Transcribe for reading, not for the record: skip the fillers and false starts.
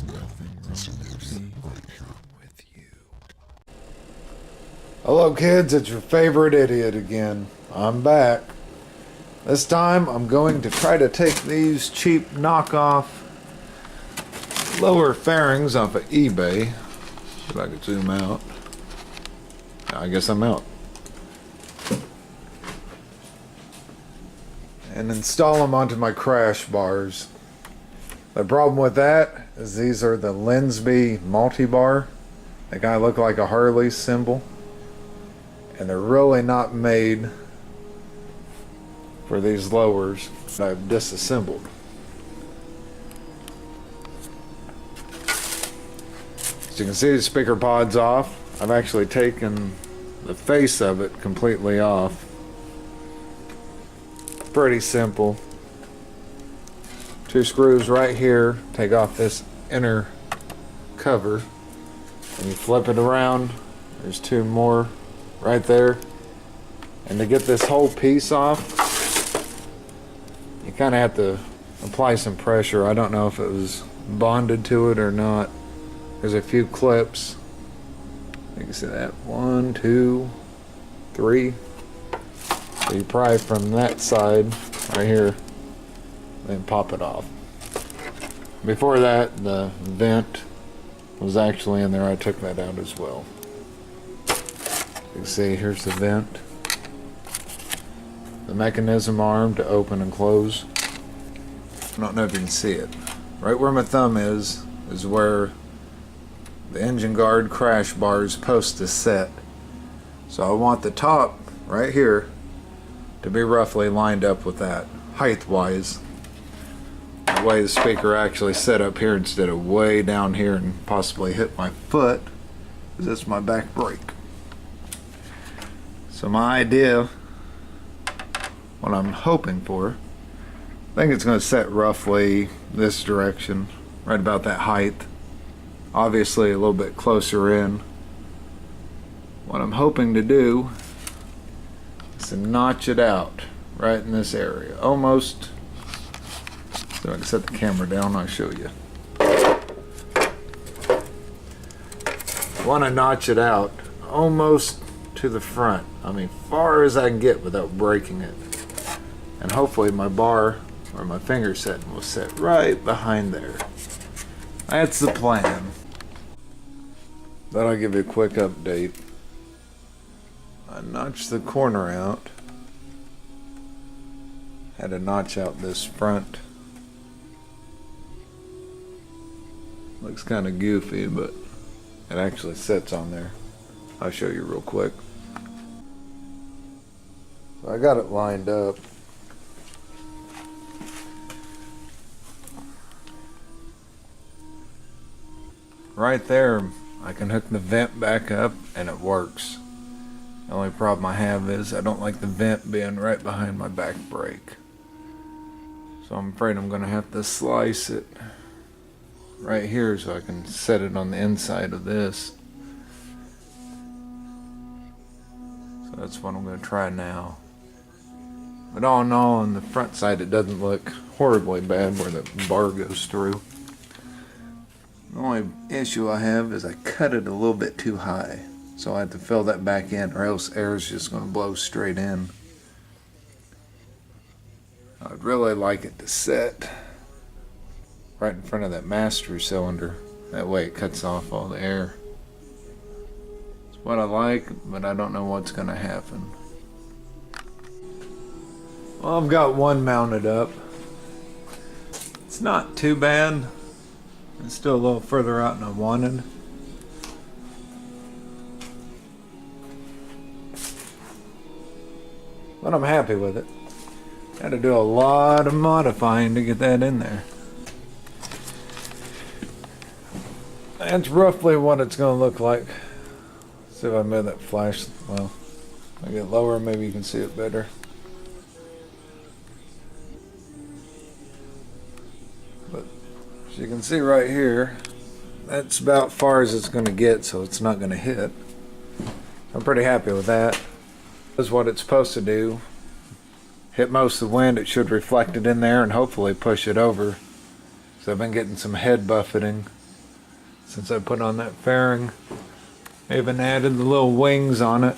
There's nothing wrong with you. Hello kids, it's your favorite idiot again. I'm back. This time I'm going to try to take these cheap knockoff lower fairings off of eBay. See if I can zoom out. I guess I'm out. And install them onto my crash bars. The problem with that is these are the Lindby Multibar. They kind of look like a Harley symbol. And they're really not made for these lowers that I've disassembled. As you can see, the speaker pod's off. I've actually taken the face of it completely off. Pretty simple. 2 screws right here. Take off this inner cover and you flip it around. There's 2 more right there. And to get this whole piece off, you kind of have to apply some pressure. I don't know if it was bonded to it or not. There's a few clips. You can see that. 1, 2, 3. So you pry from that side right here, then pop it off. Before that, the vent was actually in there. I took that out as well. You can see here's the vent. The mechanism arm to open and close. I don't know if you can see it. Right where my thumb is where the engine guard crash bar is supposed to set. So I want the top right here to be roughly lined up with that, height-wise. The way the speaker actually set up here instead of way down here and possibly hit my foot, because that's my back brake. So my idea, what I'm hoping for, I think it's going to set roughly this direction, right about that height. Obviously a little bit closer in. What I'm hoping to do is to notch it out right in this area. Almost. So I can set the camera down, I'll show you. I want to notch it out almost to the front. I mean, far as I can get without breaking it. And hopefully my bar or my finger setting will set right behind there. That's the plan. But I'll give you a quick update. I notched the corner out. Had to notch out this front. Looks kind of goofy, but it actually sits on there. I'll show you real quick. So I got it lined up. Right there, I can hook the vent back up and it works. The only problem I have is I don't like the vent being right behind my back brake. So I'm afraid I'm going to have to slice it right here so I can set it on the inside of this. So that's what I'm going to try now. But all in all, on the front side it doesn't look horribly bad where the bar goes through. The only issue I have is I cut it a little bit too high. So I have to fill that back in or else air is just going to blow straight in. I'd really like it to set right in front of that master cylinder. That way it cuts off all the air. It's what I like, but I don't know what's going to happen. Well, I've got one mounted up. It's not too bad. It's still a little further out than I wanted. But I'm happy with it. Had to do a lot of modifying to get that in there. That's roughly what it's going to look like. See if I move that flash. Well, if I get lower, maybe you can see it better. But as you can see right here, that's about far as it's going to get, so it's not going to hit. I'm pretty happy with that. That's what it's supposed to do. Hit most of the wind, it should reflect it in there and hopefully push it over. So I've been getting some head buffeting since I put on that fairing. I even added the little wings on it.